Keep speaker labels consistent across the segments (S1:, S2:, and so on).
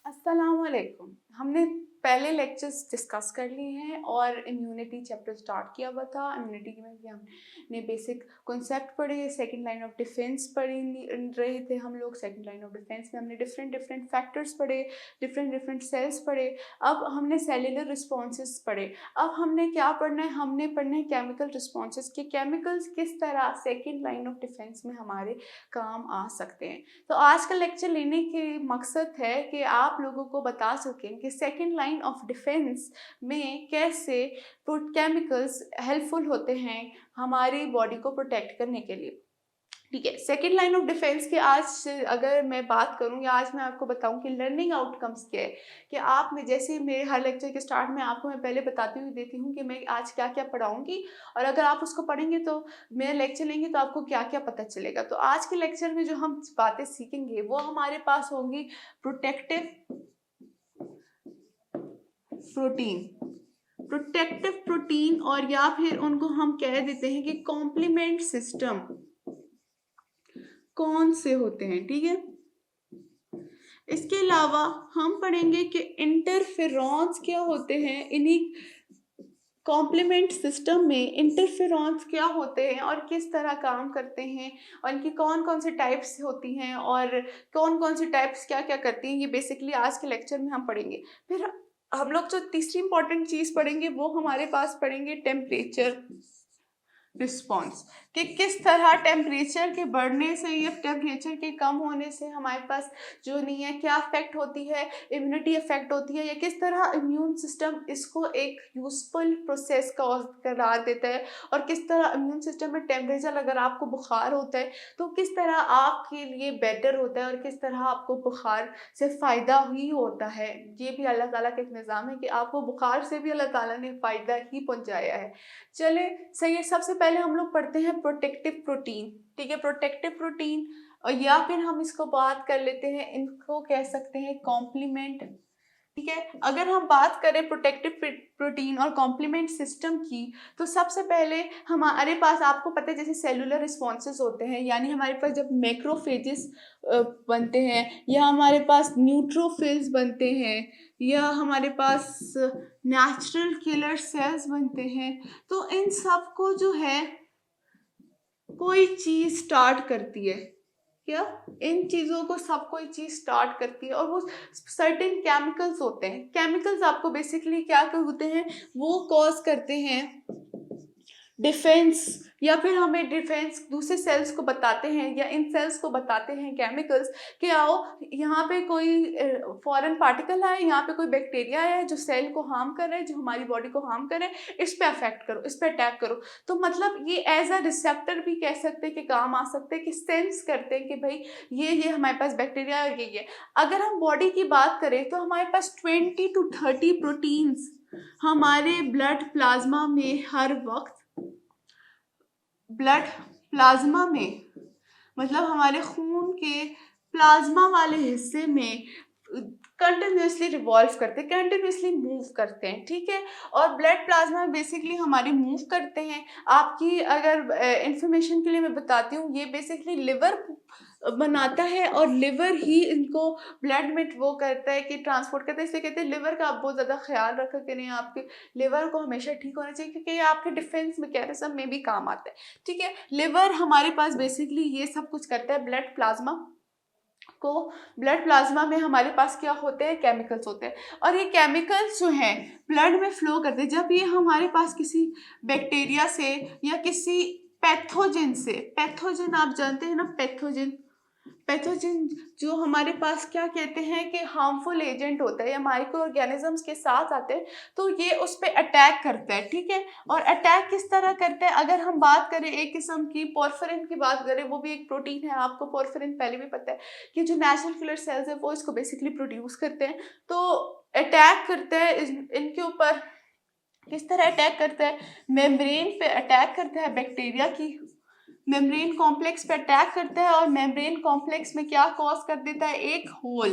S1: अस्सलामुअलैकुम। हमने पहले लेक्चर्स डिस्कस कर लिए हैं और इम्यूनिटी चैप्टर स्टार्ट किया हुआ था। इम्यूनिटी में भी हमने बेसिक कॉन्सेप्ट पढ़े, सेकंड लाइन ऑफ डिफेंस पढ़ी रहे थे हम लोग। सेकंड लाइन ऑफ डिफेंस में हमने डिफरेंट डिफरेंट फैक्टर्स पढ़े, डिफरेंट डिफरेंट सेल्स पढ़े। अब हमने सेलुलर रिस्पॉन्सेस पढ़े। अब हमने क्या पढ़ना है, हमने पढ़ना है केमिकल रिस्पॉन्सेस के केमिकल्स किस तरह सेकेंड लाइन ऑफ डिफेंस में हमारे काम आ सकते हैं। तो आज का लेक्चर लेने के मकसद है कि आप लोगों को बता सकें कि सेकेंड लाइन ऑफ डिफेंस में कैसे केमिकल्स हेल्पफुल होते हैं हमारी बॉडी को प्रोटेक्ट करने के लिए। ठीक है, सेकेंड लाइन ऑफ डिफेंस की आज अगर मैं बात करूं या आज मैं आपको बताऊं कि लर्निंग आउटकम्स क्या है, कि आप में जैसे मेरे हर लेक्चर के स्टार्ट में आपको मैं पहले बताती हुई देती हूं कि मैं आज क्या क्या पढ़ाऊंगी, और अगर आप उसको पढ़ेंगे तो मेरा लेक्चर लेंगे तो आपको क्या क्या पता चलेगा। तो आज के लेक्चर में जो हम बातें सीखेंगे वो हमारे पास होंगी प्रोटेक्टिव प्रोटीन, प्रोटेक्टिव प्रोटीन, और या फिर उनको हम कह देते हैं कि कॉम्प्लीमेंट सिस्टम कौन से होते हैं। ठीक है, इसके अलावा हम पढ़ेंगे कि इंटरफेरॉन्स क्या होते हैं, इन्हीं कॉम्प्लीमेंट सिस्टम में इंटरफेरॉन्स क्या होते हैं और किस तरह काम करते हैं, और इनकी कौन कौन सी टाइप्स होती हैं और कौन कौन सी टाइप्स क्या क्या करती हैं, ये बेसिकली आज के लेक्चर में हम पढ़ेंगे। फिर हम लोग जो तीसरी इंपॉर्टेंट चीज़ पढ़ेंगे वो हमारे पास पढ़ेंगे टेम्परेचर रिस्पॉन्स, कि किस तरह टेम्परेचर के बढ़ने से या टेम्परेचर के कम होने से हमारे पास जो नहीं है क्या अफेक्ट होती है, इम्यूनिटी अफेक्ट होती है, या किस तरह इम्यून सिस्टम इसको एक यूजफुल प्रोसेस का करार देता है, और किस तरह इम्यून सिस्टम में टेम्परेचर अगर आपको बुखार होता है तो किस तरह आपके लिए बेटर होता है और किस तरह आपको बुखार से फ़ायदा ही होता है। ये भी अल्लाह ताला का एक निज़ाम है कि आपको बुखार से भी अल्लाह ताला ने फ़ायदा ही पहुँचाया है। चले सही है, सबसे पहले हम लोग पढ़ते हैं प्रोटेक्टिव प्रोटीन। ठीक है, प्रोटेक्टिव प्रोटीन, और या फिर हम इसको बात कर लेते हैं, इनको कह सकते हैं कॉम्प्लीमेंट। ठीक है, अगर हम बात करें प्रोटेक्टिव प्रोटीन और कॉम्प्लीमेंट सिस्टम की, तो सबसे पहले हमारे पास आपको पता है जैसे सेलुलर रिस्पॉन्सेज होते हैं, यानी हमारे पास जब मैक्रोफेजेस बनते हैं, या हमारे पास न्यूट्रोफिल्स बनते हैं, या हमारे पास नेचुरल किलर सेल्स बनते हैं, तो इन सब को जो है कोई चीज़ स्टार्ट करती है। क्या, इन चीज़ों को सब कोई चीज़ स्टार्ट करती है, और वो सर्टेन केमिकल्स होते हैं। केमिकल्स आपको बेसिकली क्या होते हैं, वो कॉज करते हैं डिफेंस, या फिर हमें डिफेंस दूसरे सेल्स को बताते हैं या इन सेल्स को बताते हैं केमिकल्स कि आओ यहाँ पे कोई फॉरेन पार्टिकल है, यहाँ पे कोई बैक्टीरिया है जो सेल को हार्म कर रहा है, जो हमारी बॉडी को हार्म कर रहा है, इस पे अफेक्ट करो, इस पे अटैक करो। तो मतलब ये एज अ रिसेप्टर भी कह सकते हैं कि काम आ सकते हैं, कि सेंस करते हैं कि भाई ये हमारे पास बैक्टीरिया है और ये। अगर हम बॉडी की बात करें तो हमारे पास 20 to 30 प्रोटीन्स हमारे ब्लड प्लाज्मा में हर वक्त, ब्लड प्लाज्मा में मतलब हमारे खून के प्लाज्मा वाले हिस्से में कंटिन्यूसली रिवॉल्व करते हैं, कंटिन्यूसली मूव करते हैं। ठीक है, और ब्लड प्लाज्मा बेसिकली हमारे मूव करते हैं। आपकी अगर इंफॉर्मेशन के लिए मैं बताती हूँ, ये बेसिकली लिवर बनाता है, और लिवर ही इनको ब्लड में वो करता है कि ट्रांसपोर्ट करता है। इसलिए कहते हैं लिवर का आप बहुत ज़्यादा ख्याल रखा करें, आपके लिवर को हमेशा ठीक होना चाहिए, क्योंकि ये आपके डिफेंस मैकेनिज्म में भी काम आता है। ठीक है, लिवर हमारे पास बेसिकली ये सब कुछ करता है। ब्लड प्लाज्मा में हमारे पास क्या होते हैं, केमिकल्स होते हैं, और ये केमिकल्स जो हैं ब्लड में फ्लो करते हैं। जब ये हमारे पास किसी बैक्टीरिया से या किसी पैथोजन से, पैथोजन आप जानते हैं ना, पैथोजन पैथोजन जो हमारे पास क्या कहते हैं कि हार्मफुल एजेंट होता है या माइक्रो ऑर्गेनिजम्स के साथ आते हैं, तो ये उस पर अटैक करता है। ठीक है, और अटैक किस तरह करता है, अगर हम बात करें एक किस्म की पोर्फिरिन की बात करें, वो भी एक प्रोटीन है, आपको पोर्फिरिन पहले भी पता है कि जो नेचुरल किलर सेल्स है वो इसको बेसिकली प्रोड्यूस करते हैं। तो अटैक करता है इनके ऊपर। किस तरह अटैक करता है, मेम्ब्रेन पे अटैक करता है, बैक्टीरिया की मेम्ब्रेन कॉम्प्लेक्स पे अटैक करता है, और मेम्ब्रेन कॉम्प्लेक्स में क्या कॉज कर देता है, एक होल,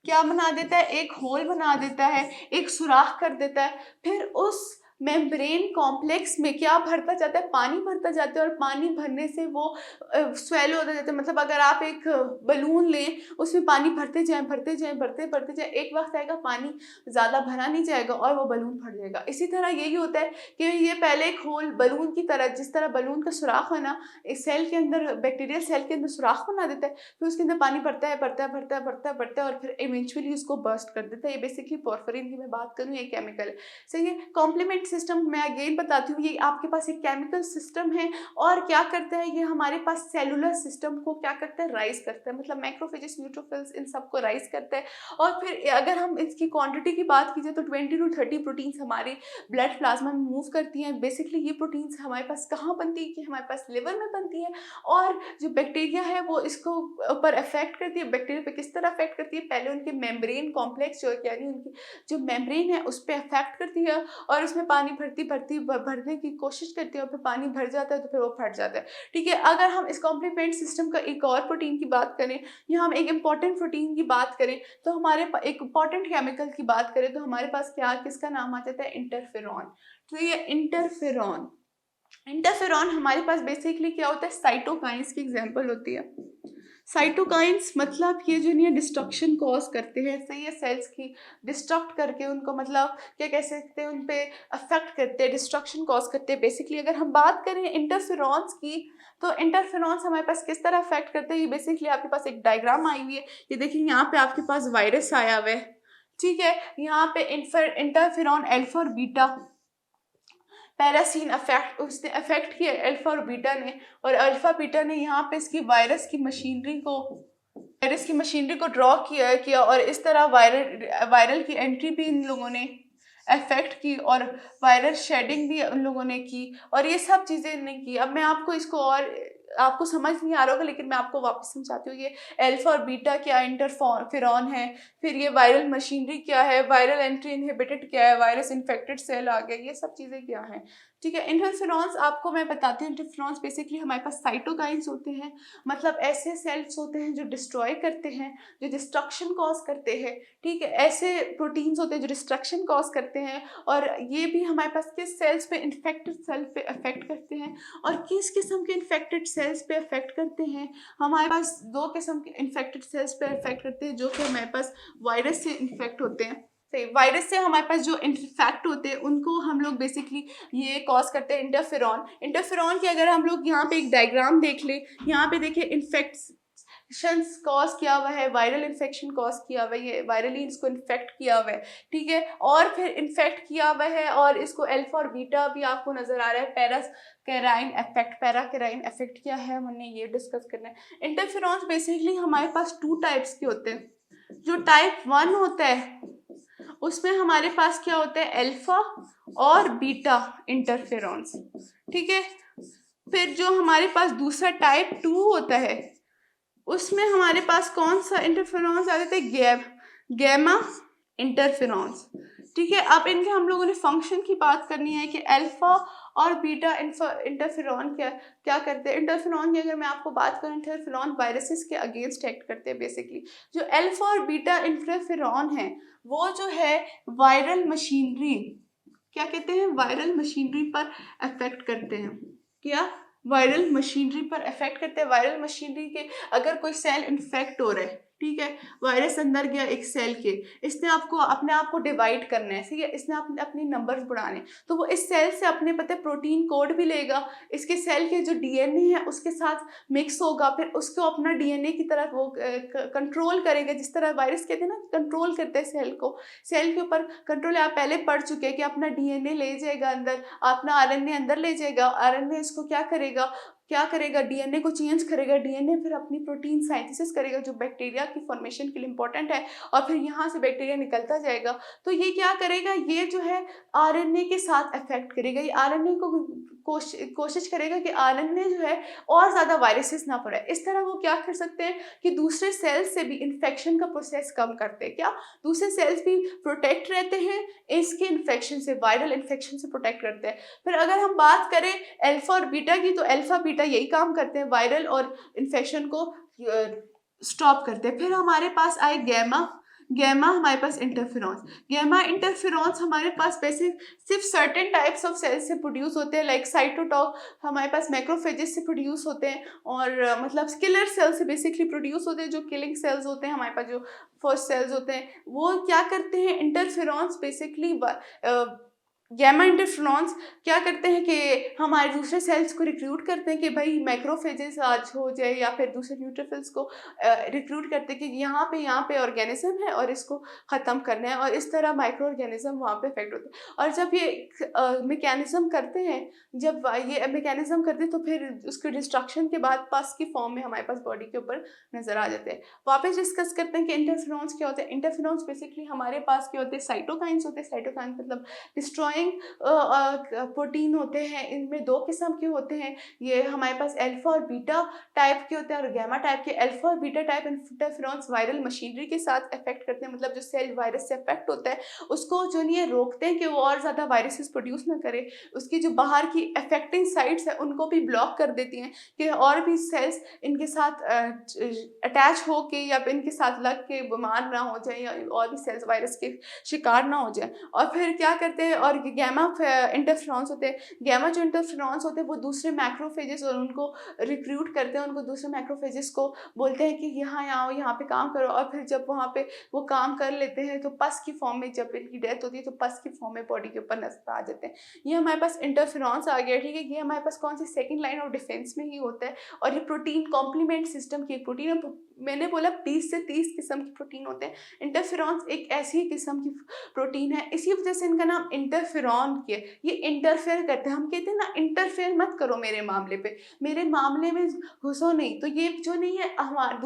S1: क्या बना देता है, एक होल बना देता है, एक सुराख कर देता है। फिर उस मेम्ब्रेन कॉम्प्लेक्स में क्या भरता जाता है, पानी भरता जाता है, और पानी भरने से वो स्वेलो होता जाता है। मतलब अगर आप एक बलून लें, उसमें पानी भरते जाएं भरते जाएं भरते भरते जाएं, एक वक्त आएगा पानी ज़्यादा भरा नहीं जाएगा और वो बलून फट जाएगा। इसी तरह यही होता है कि ये पहले एक होल बलून की तरह, जिस तरह बलून का सुराख बना, इस सेल के अंदर, बैक्टीरियल सेल के अंदर सुराख बना देता है, फिर उसके अंदर पानी भरता है भरता है भरता है भरता है भरता है और फिर इवेंचुअली उसको बर्स्ट कर देता है। ये बेसिकली पोर्फिरिन की मैं बात करूँ, ये केमिकल है। सही है। कॉम्प्लीमेंट सिस्टम मैं अगेन बताती हूँ, ये आपके पास एक केमिकल सिस्टम है और क्या करता है ये हमारे पास सेलुलर सिस्टम को क्या करता है, राइज करता है। मतलब मैक्रोफेजेस, न्यूट्रोफिल्स, इन सबको राइज करता है। और फिर अगर हम इसकी क्वांटिटी की बात कीजिए तो 20 to 30 प्रोटीन्स हमारे ब्लड प्लाज्मा में मूव करती हैं। बेसिकली ये प्रोटीन्स हमारे पास कहाँ बनती है कि हमारे पास लिवर में बनती है, और जो बैक्टीरिया है वो इसको ऊपर अफेक्ट करती है। बैक्टीरिया पे किस तरह अफेक्ट करती है, पहले उनके मेम्ब्रेन कॉम्प्लेक्स जो यानी उनकी जो मेम्ब्रेन है उस पर अफेक्ट करती है और उसमें पानी भरने की कोशिश करती है और फिर पानी भर जाता है तो फिर वो फट जाता है। ठीक है। अगर हम इस कॉम्प्लीमेंट सिस्टम का एक और प्रोटीन की बात करें या हम एक इम्पॉर्टेंट प्रोटीन की बात करें तो हमारे एक इम्पॉर्टेंट केमिकल की बात करें तो हमारे पास क्या, किसका नाम आ जाता है, इंटरफेरॉन। तो ये इंटरफेरॉन हमारे पास बेसिकली क्या होता है, साइटोकाइंस की एग्जांपल होती है। साइटोकाइंस मतलब ये जो नहीं डिस्ट्रक्शन कॉज करते हैं, सही है, सेल्स की डिस्ट्रक्ट करके उनको मतलब क्या कह सकते हैं, उन पे अफेक्ट करते हैं, डिस्ट्रक्शन कॉज करते हैं। बेसिकली अगर हम बात करें इंटरफेरॉन्स की तो इंटरफेरॉन्स हमारे पास किस तरह अफेक्ट करते हैं, ये बेसिकली आपके पास एक डायग्राम आई हुई है। ये देखिए यहाँ पे आपके पास वायरस आया हुआ है। ठीक है। यहाँ पे इंटरफेरॉन अल्फा और बीटा पैरासीन अफेक्ट, उसने अफेक्ट किया अल्फा और बीटा ने, और अल्फा बीटा ने यहाँ पे इसकी वायरस की मशीनरी को ड्रॉ किया और इस तरह वायरल की एंट्री भी इन लोगों ने अफेक्ट की और वायरल शेडिंग भी उन लोगों ने की, और ये सब चीज़ें इन्होंने की। अब मैं आपको इसको और आपको समझ नहीं आ रहा होगा लेकिन मैं आपको वापस समझाती हूँ। ये अल्फा और बीटा क्या इंटरफेरॉन है, फिर ये वायरल मशीनरी क्या है, वायरल एंट्री इनहिबिटेड क्या है, वायरस इन्फेक्टेड सेल आ गया, ये सब चीज़ें क्या हैं। ठीक है। इंटरफेरॉन्स आपको मैं बताती हूँ। इंटरफेरॉन्स बेसिकली हमारे पास साइटोकाइंस होते हैं, मतलब ऐसे सेल्स होते हैं जो डिस्ट्रॉय करते हैं, जो डिस्ट्रक्शन कॉज करते हैं। ठीक है। ऐसे प्रोटीन्स होते हैं जो डिस्ट्रक्शन कॉज करते हैं, और ये भी हमारे पास किस सेल्स पे, इन्फेक्टेड सेल पे अफेक्ट करते हैं। और किस किस्म के इन्फेक्टेड सेल्स पे अफेक्ट करते हैं, हमारे पास दो किस्म के इन्फेक्टेड सेल्स पे अफेक्ट करते हैं, जो कि हमारे पास वायरस से इन्फेक्ट होते हैं। सही, वायरस से हमारे पास जो इन्फेक्ट होते हैं उनको हम लोग बेसिकली ये कॉज करते हैं इंटरफेरॉन की अगर हम लोग यहाँ पे एक डायग्राम देख ले, यहाँ पे देखिए इन्फेक्शंस कॉज किया हुआ है, वायरल इन्फेक्शन कॉज किया हुआ है, ये वायरली इसको इन्फेक्ट किया हुआ है। ठीक है। और फिर इन्फेक्ट किया हुआ है और इसको अल्फा और बीटा भी आपको नजर आ रहा है। पैराकेराइन इफेक्ट क्या है, हमने ये डिस्कस करना है। इंटरफेरॉन्स बेसिकली हमारे पास 2 टाइप्स के होते हैं। जो टाइप 1 होता है उसमें हमारे पास क्या होता है, अल्फा और बीटा इंटरफेरॉन्स। ठीक है। फिर जो हमारे पास दूसरा टाइप 2 होता है उसमें हमारे पास कौन सा इंटरफेरॉन्स आ जाता है, गैमा इंटरफेरॉन्स। ठीक है। अब इनके हम लोगों ने फंक्शन की बात करनी है कि अल्फा और बीटा इंटरफेरॉन क्या करते हैं। इंटरफेरॉन की अगर मैं आपको बात करूं, इंटरफेरॉन वायरसेस के अगेंस्ट एक्ट करते हैं। बेसिकली जो अल्फा और बीटा इंटरफेरॉन है वो जो है वायरल मशीनरी, क्या कहते हैं, वायरल मशीनरी पर अफेक्ट करते हैं। क्या, वायरल मशीनरी पर अफेक्ट करते हैं। वायरल मशीनरी के अगर कोई सेल इन्फेक्ट हो रहा है, ठीक है, वायरस अंदर गया एक सेल के, इसने अपने आप को डिवाइड करना है, ठीक है, इसने अपनी नंबर्स बढ़ाने, तो वो इस सेल से अपने पता है प्रोटीन कोड भी लेगा, इसके सेल के जो डीएनए है उसके साथ मिक्स होगा, फिर उसको अपना डीएनए की तरह वो कंट्रोल करेगा। जिस तरह वायरस कहते हैं ना, कंट्रोल करते हैं सेल को, सेल के ऊपर कंट्रोल। आप पहले पढ़ चुके हैं कि अपना डीएनए ले जाएगा अंदर, अपना आरएनए अंदर ले जाएगा, आरएनए इसको क्या करेगा, डीएनए को चेंज करेगा, डीएनए फिर अपनी प्रोटीन साइंथिसिस करेगा जो बैक्टीरिया की फॉर्मेशन के लिए इंपॉर्टेंट है, और फिर यहाँ से बैक्टीरिया निकलता जाएगा। तो ये क्या करेगा, ये जो है आरएनए के साथ अफेक्ट करेगा, ये आरएनए को कोशिश करेगा कि आरएनए जो है और ज़्यादा वायरसेस ना पड़े। इस तरह वो क्या कर सकते हैं कि दूसरे सेल्स से भी इन्फेक्शन का प्रोसेस कम करते हैं। क्या, दूसरे सेल्स भी प्रोटेक्ट रहते हैं इसके इन्फेक्शन से, वायरल इन्फेक्शन से प्रोटेक्ट करते हैं। फिर अगर हम बात करें अल्फा और बीटा की, तो अल्फा बीटा यही काम करते हैं, वायरल और इन्फेक्शन को स्टॉप करते हैं। फिर हमारे पास आए गैमा। गैमा हमारे पास इंटरफेरॉन्स। गैमा इंटरफेरॉन्स हमारे पास वैसे सिर्फ सर्टेन टाइप्स ऑफ सेल्स से प्रोड्यूस होते हैं, लाइक साइटोटॉक हमारे पास मैक्रोफेजेस से प्रोड्यूस होते हैं, और मतलब किलर सेल्स से बेसिकली प्रोड्यूस होते हैं, जो किलिंग सेल्स होते हैं हमारे पास, जो फर्स्ट सेल्स होते हैं वो क्या करते हैं, इंटरफेरॉन्स बेसिकली गैमा इंटरफेरॉन्स क्या करते हैं कि हमारे दूसरे सेल्स को रिक्रूट करते हैं कि भाई मैक्रोफेजेस आज हो जाए, या फिर दूसरे न्यूट्रोफिल्स को रिक्रूट करते हैं कि यहाँ पे ऑर्गेनिज्म है और इसको ख़त्म करना है, और इस तरह माइक्रो ऑर्गेनिज्म वहाँ पे इफेक्ट होते हैं। और जब ये मैकेनिज्म करते हैं, जब ये मैकेनिज्म करते हैं तो फिर उसके डिस्ट्रक्शन के बाद पस की फॉर्म में हमारे पास बॉडी के ऊपर नज़र आ जाते हैं। वापस डिस्कस करते हैं कि इंटरफेरॉन्स क्या होते हैं। इंटरफेरॉन्स बेसिकली हमारे पास क्या होते हैं, साइटोकाइंस होते हैं। साइटोकाइन मतलब डिस्ट्रॉइंग प्रोटीन होते हैं। इनमें दो किस्म के होते हैं, ये हमारे पास अल्फा और बीटा टाइप के होते हैं, और गैमा टाइप के। अल्फा और beta type interferons viral machinery के साथ अफेक्ट करते हैं, मतलब जो सेल वायरस से अफेक्ट होता है उसको जो नहीं रोकते हैं कि वो और ज़्यादा वायरसेस प्रोड्यूस ना करे। उसकी जो बाहर की अफेक्टिंग साइट्स है उनको भी ब्लॉक कर देती हैं कि और भी सेल्स इनके साथ अटैच हो के या इनके साथ लग के बीमार ना हो जाए, या और भी सेल्स वायरस के शिकार ना हो जाए। और फिर क्या करते हैं, और गैमा इंटरफेरॉन्स होते हैं। गैमा जो इंटरफेरॉन्स होते हैं वो दूसरे मैक्रोफेजेस और उनको रिक्रूट करते हैं, उनको दूसरे मैक्रोफेजेस को बोलते हैं कि यहाँ आओ, यहाँ पे काम करो। और फिर जब वहाँ पे वो काम कर लेते हैं तो पस की फॉर्म में, जब इनकी डेथ होती है तो पस की फॉर्म में बॉडी के ऊपर नजर आ जाते हैं। ये हमारे पास इंटरफेरॉन्स आ गया, ठीक है। ये हमारे पास कौन सी सेकंड लाइन ऑफ डिफेंस में ही होता है, और ये प्रोटीन कॉम्प्लीमेंट सिस्टम की एक प्रोटीन है। मैंने बोला 20 से 30 किस्म के प्रोटीन होते हैं। इंटरफेरॉन्स एक ऐसी किस्म की प्रोटीन है, इसी वजह से इनका नाम इंटरफेरॉन किया। ये इंटरफेयर करते हैं। हम कहते हैं ना, इंटरफेयर मत करो मेरे मामले पे, मेरे मामले में घुसो नहीं। तो ये जो नहीं है हमारे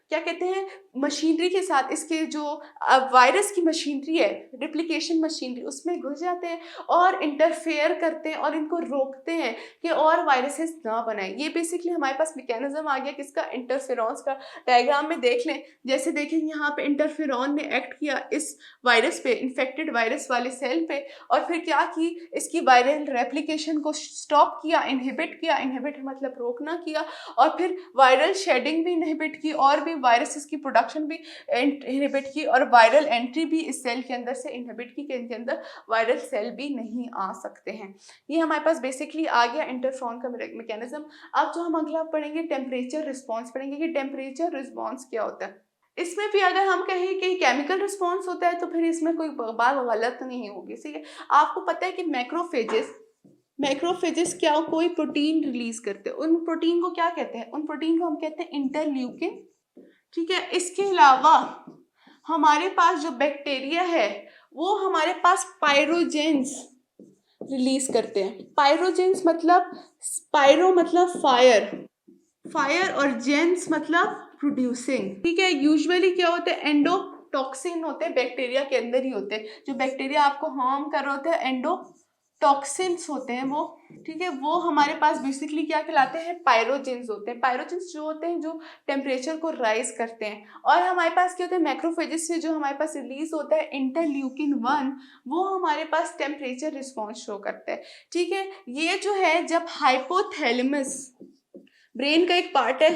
S1: क्या कहते हैं, मशीनरी के साथ, इसके जो वायरस की मशीनरी है, रिप्लिकेशन मशीनरी, उसमें घुस जाते हैं और इंटरफेयर करते हैं और इनको रोकते हैं कि और वायरसेस ना बनाए। ये बेसिकली हमारे पास मैकेनिज्म आ गया किसका, इंटरफेरॉन्स का। डायग्राम में देख लें, जैसे देखें यहाँ पे इंटरफेरॉन ने एक्ट किया इस वायरस पे, इन्फेक्टेड वायरस वाले सेल पे, और फिर क्या की, इसकी वायरल रेप्लिकेशन को स्टॉप किया, इनहिबिट किया। इनहिबिट मतलब रोकना किया। और फिर वायरल शेडिंग भी इनहिबिट की, और भी वायरसेस की प्रोडक्शन भी इनहिबिट की, और वायरल एंट्री भी इस सेल के अंदर से इनहिबिट की कि इनके अंदर वायरल सेल भी नहीं आ सकते हैं। ये हमारे पास बेसिकली आ गया इंटरफेरॉन का मैकेनिज्म। अब जो हम अगला पढ़ेंगे टेम्परेचर रिस्पॉन्स पढ़ेंगे कि टेम्परेचर रिस्पॉन्स क्या होता है। इसमें भी अगर हम कहें कि केमिकल रिस्पॉन्स होता है तो फिर इसमें कोई बात गलत नहीं होगी, ठीक है। आपको पता है कि मैक्रोफेजेस क्या, कोई प्रोटीन रिलीज करते हैं। उन प्रोटीन को क्या कहते हैं, उन प्रोटीन को हम कहते हैं इंटरल्यूकिन, ठीक है। इसके अलावा हमारे पास जो बैक्टीरिया है वो हमारे पास पायरोजेंस रिलीज करते हैं। पायरोजेंस मतलब, पायरो मतलब फायर और जेंस मतलब प्रोड्यूसिंग, ठीक है। यूजुअली क्या होता है, एंडोटॉक्सिन होते हैं, बैक्टीरिया के अंदर ही होते हैं। जो बैक्टीरिया आपको हार्म कर रहे होते हैं एंडोटॉक्सिन्स होते हैं वो, ठीक है। वो हमारे पास बेसिकली क्या कहलाते हैं, पायरोजेंस होते हैं। पायरोजेंस जो होते हैं जो टेम्परेचर को राइज करते हैं। और हमारे पास क्या होता है, मैक्रोफेजेस से जो हमारे पास रिलीज होता है इंटरल्यूकिन 1, वो हमारे पास टेम्परेचर रिस्पॉन्स शो करता है, ठीक है। ये जो है, जब हाइपोथैलेमस, ब्रेन का एक पार्ट है,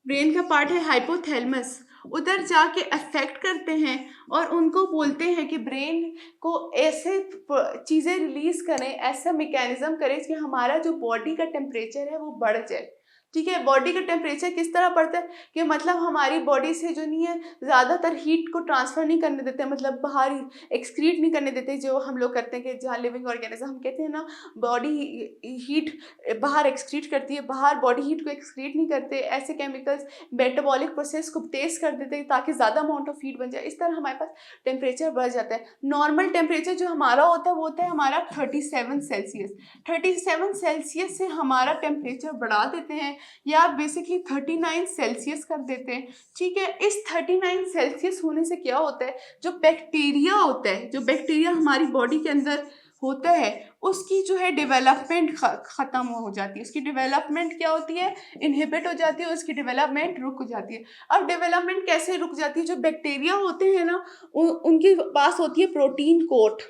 S1: ब्रेन का पार्ट है हाइपोथैलेमस, उधर जाके अफेक्ट करते हैं और उनको बोलते हैं कि ब्रेन को ऐसे चीज़ें रिलीज करें, ऐसा मैकेनिज्म करें कि हमारा जो बॉडी का टेम्परेचर है वो बढ़ जाए, ठीक है। बॉडी का टेम्परेचर किस तरह बढ़ता है कि मतलब हमारी बॉडी से जो नहीं है ज़्यादातर हीट को ट्रांसफ़र नहीं करने देते, मतलब बाहर एक्सक्रीट नहीं करने देते, जो हम लोग करते हैं कि जहाँ लिविंग ऑर्गेनिज्म, हम कहते हैं ना बॉडी हीट बाहर एक्सक्रीट करती है, बाहर बॉडी हीट को एक्सक्रीट नहीं करते। ऐसे केमिकल्स मेटाबॉलिक प्रोसेस को तेज़ कर देते हैं ताकि ज़्यादा अमाउंट ऑफ हीट बन जाए। इस तरह हमारे पास टेम्परेचर बढ़ जाता है। नॉर्मल टेम्परेचर जो हमारा होता है वो होता है हमारा 37 सेल्सियस। 37 सेल्सियस से हमारा टेम्परेचर बढ़ा देते हैं या बेसिकली 39 सेल्सियस कर देते हैं, ठीक है। इस 39 सेल्सियस होने से क्या होता है, जो बैक्टीरिया होता है, जो बैक्टीरिया हमारी बॉडी के अंदर होता है, उसकी जो है डेवलपमेंट ख़त्म हो जाती है। उसकी डेवलपमेंट क्या होती है, इनहिबिट हो जाती है, उसकी डेवलपमेंट रुक जाती है। अब डेवलपमेंट कैसे रुक जाती है, जो बैक्टीरिया होते हैं ना उनके पास होती है प्रोटीन कोट,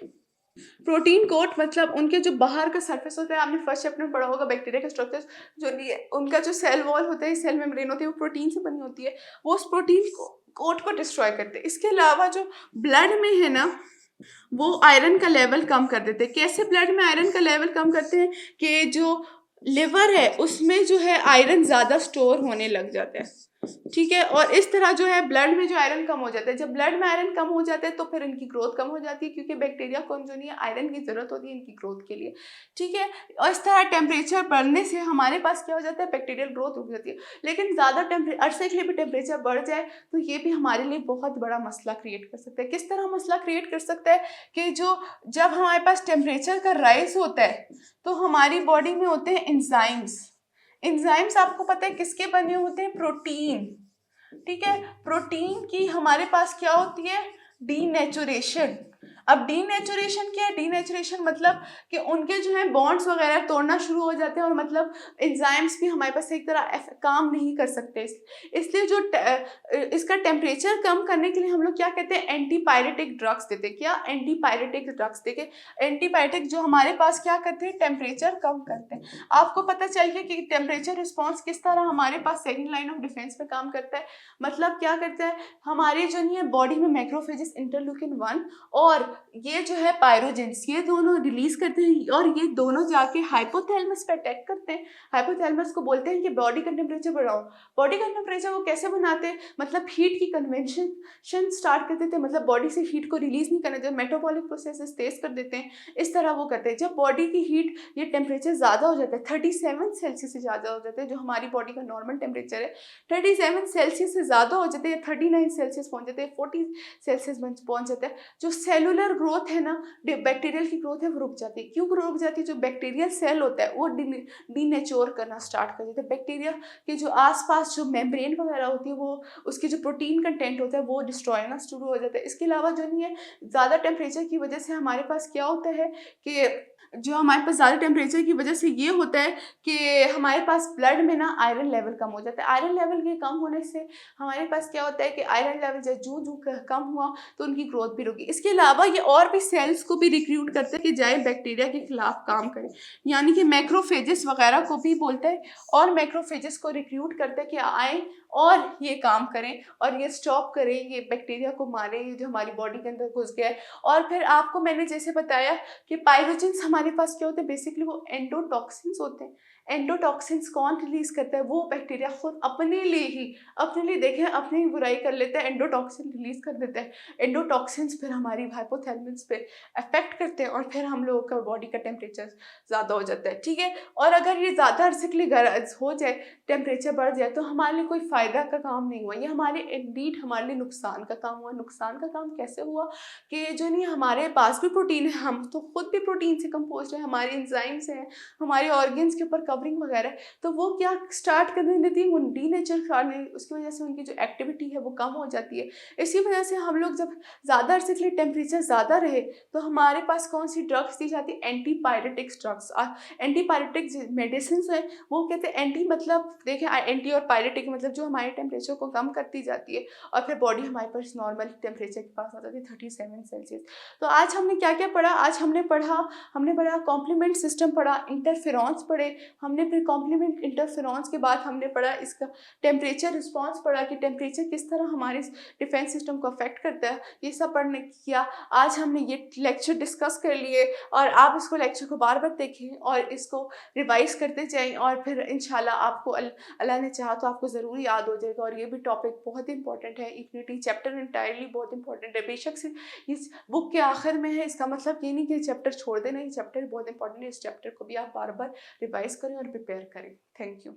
S1: प्रोटीन कोट मतलब उनके जो बाहर का सरफेस होता है, आपने फर्स्ट चैप्टर में पढ़ा होगा बैक्टीरिया का स्ट्रक्चर, जो नहीं है उनका जो सेल वॉल होता है, सेल मेम्ब्रेन होती है, वो प्रोटीन से बनी होती है, वो उस प्रोटीन को कोट को डिस्ट्रॉय करते हैं। इसके अलावा जो ब्लड में है ना, वो आयरन का लेवल कम कर देते हैं। कैसे ब्लड में आयरन का लेवल कम करते हैं कि जो लिवर है उसमें जो है आयरन ज़्यादा स्टोर होने लग जाता है, ठीक है। और इस तरह जो है ब्लड में जो आयरन कम हो जाता है, जब ब्लड में आयरन कम हो जाता है तो फिर इनकी ग्रोथ कम हो जाती है, क्योंकि बैक्टीरिया को जो नहीं है आयरन की ज़रूरत होती है इनकी ग्रोथ के लिए, ठीक है। और इस तरह टेम्परेचर बढ़ने से हमारे पास क्या हो जाता है, बैक्टीरियल ग्रोथ रुक जाती है। लेकिन ज़्यादा अरसे के लिए भी टेम्परेचर बढ़ जाए तो ये भी हमारे लिए बहुत बड़ा मसला क्रिएट कर सकता है। किस तरह मसला क्रिएट कर सकता है कि जो जब हमारे पास टेम्परेचर का राइज होता है तो हमारी बॉडी में होते हैं एंजाइम्स। एंजाइम्स आपको पता है किसके बने होते हैं, प्रोटीन, ठीक है। प्रोटीन की हमारे पास क्या होती है, डीनेचुरेशन। अब डीनेचुरेशन क्या है, डीनेचुरेशन मतलब कि उनके जो है बॉन्ड्स वगैरह तोड़ना शुरू हो जाते हैं, और मतलब एंजाइम्स भी हमारे पास एक तरह काम नहीं कर सकते। इसलिए जो इसका टेम्परेचर कम करने के लिए हम लोग क्या कहते हैं, एंटीपायरेटिक ड्रग्स देते हैं। क्या, एंटीपायरेटिक ड्रग्स देके, एंटीबायोटिक जो हमारे पास क्या करते हैं, टेम्परेचर कम करते हैं। आपको पता चल गया कि टेम्परेचर रिस्पॉन्स किस तरह हमारे पास सेकेंड लाइन ऑफ डिफेंस पे काम करता है। मतलब क्या करता है, हमारे जो नहीं है बॉडी में मैक्रोफेजेस इंटरल्यूकिन 1 और ये जो है पायरोजेंस, ये दोनों रिलीज करते हैं, और ये दोनों जाके हाइपोथैलेमस पे अटैक करते हैं। हाइपोथैलेमस को बोलते हैं कि बॉडी का टेम्परेचर बढ़ाओ। बॉडी का टेम्परेचर वो कैसे बनाते हैं, मतलब हीट की कन्वेंशन स्टार्ट कर देते हैं, मतलब बॉडी से हीट को रिलीज नहीं करने देते, मेटाबॉलिक प्रोसेसेस तेज कर देते हैं। इस तरह वो करते हैं। जब बॉडी की हीट, ये टेम्परेचर ज़्यादा हो जाता है, 37 सेल्सियस से ज़्यादा हो जाता है, जो हमारी बॉडी का नॉर्मल टेम्परेचर है, 37 सेल्सियस से ज़्यादा हो जाते हैं, 39 सेल्सियस पहुंच जाते हैं, 40 सेल्सियस पहुंच जाता है, जो सेलुलर ग्रोथ है ना, बैक्टीरियल की ग्रोथ है, वो रुक जाती है। क्यों रुक जाती है, जो बैक्टीरियल सेल होता है वो डीनेचोर करना स्टार्ट कर देता है। बैक्टीरिया के जो आसपास जो मेम्ब्रेन वगैरह होती है, वो उसकी जो प्रोटीन कंटेंट होता है वो डिस्ट्रॉय होना शुरू हो जाता है। इसके अलावा जो नहीं है, ज़्यादा टेम्परेचर की वजह से हमारे पास क्या होता है कि जो हमारे पास ज़्यादा टेम्परेचर की वजह से ये होता है कि हमारे पास ब्लड में ना आयरन लेवल कम हो जाता है। आयरन लेवल के कम होने से हमारे पास क्या होता है कि आयरन लेवल जब जू कम हुआ तो उनकी ग्रोथ भी रुकी। इसके अलावा ये और भी सेल्स को भी रिक्रूट करते हैं कि जाए बैक्टीरिया के खिलाफ काम करें, यानी कि मैक्रोफेजेस वगैरह को भी बोलते हैं, और मैक्रोफेजेस को रिक्रूट करते हैं कि आए और ये काम करें और ये स्टॉप करें, ये बैक्टीरिया को मारें, ये जो हमारी बॉडी के अंदर घुस गया है। और फिर आपको मैंने जैसे बताया कि पायरोजेंस हमारे पास क्या होते हैं, बेसिकली वो एंडोटॉक्सिन्स होते हैं। एंडोटॉक्सिन्स कौन रिलीज करता है, वो बैक्टीरिया खुद अपने लिए देखें, अपनी बुराई कर लेता है, एंडोटॉक्सिन रिलीज कर देता है। एंडोटॉक्सिन्स फिर हमारी हाइपोथैलेमस पे अफेक्ट करते हैं, और फिर हम लोगों का बॉडी का टेम्परेचर ज़्यादा हो जाता है, ठीक है। और अगर ये ज़्यादा अरसे के लिए हो जाए, टेम्परेचर बढ़ जाए, तो हमारे लिए कोई फ़ायदा का काम नहीं हुआ, ये हमारे इंडीड हमारे लिए नुकसान का काम हुआ। नुकसान का काम कैसे हुआ कि जो नहीं, हमारे पास भी प्रोटीन है, हम तो खुद भी प्रोटीन से कंपोज है, हमारे एंजाइम्स हैं, हमारे ऑर्गन्स के ऊपर कवरिंग वगैरह, तो वो क्या स्टार्ट करने देती है, वो डीनेचर करने, उसकी वजह से उनकी जो एक्टिविटी है वो कम हो जाती है। इसी वजह से हम लोग जब ज़्यादा अरसे के लिए टेम्परेचर ज़्यादा रहे तो हमारे पास कौन सी ड्रग्स दी जाती है, एंटीपायरेटिक्स ड्रग्स। एंटीपायरेटिक्स मेडिसिन है, वो कहते हैं एंटी, मतलब देखें एंटी और पायरेटिक मतलब जो हमारे टेम्परेचर को कम करती जाती है, और फिर बॉडी हमारे पास नॉर्मल टेम्परेचर के पास आ जाती है, 37 सेल्सियस। तो आज हमने क्या क्या पढ़ा, आज हमने पढ़ा कॉम्प्लीमेंट सिस्टम पढ़ा, इंटरफेरॉन्स पढ़े हमने, फिर कॉम्प्लीमेंट इंटरफेरॉन्स के बाद हमने पढ़ा इसका टेम्परेचर रिस्पॉन्स पढ़ा कि टेम्परेचर किस तरह हमारे डिफेंस सिस्टम को अफेक्ट करता है, ये सब पढ़ने किया। आज हमने ये लेक्चर डिस्कस कर लिए, और आप इसको लेक्चर को बार बार देखें और इसको रिवाइज करते जाएं, और फिर इंशाल्लाह आपको अल्लाह ने चाहा तो आपको ज़रूर याद हो जाएगा। और ये भी टॉपिक बहुत इंपॉर्टेंट है, इक्विटी चैप्टर इंटायरली बहुत इंपॉर्टेंट है। बेशक से इस बुक के आखिर में है, इसका मतलब ये नहीं कि चैप्टर छोड़ देना, ये चैप्टर बहुत इंपॉर्टेंट है, इस चैप्टर को भी आप बार बार रिवाइज करें और प्रिपेयर करें। Thank you.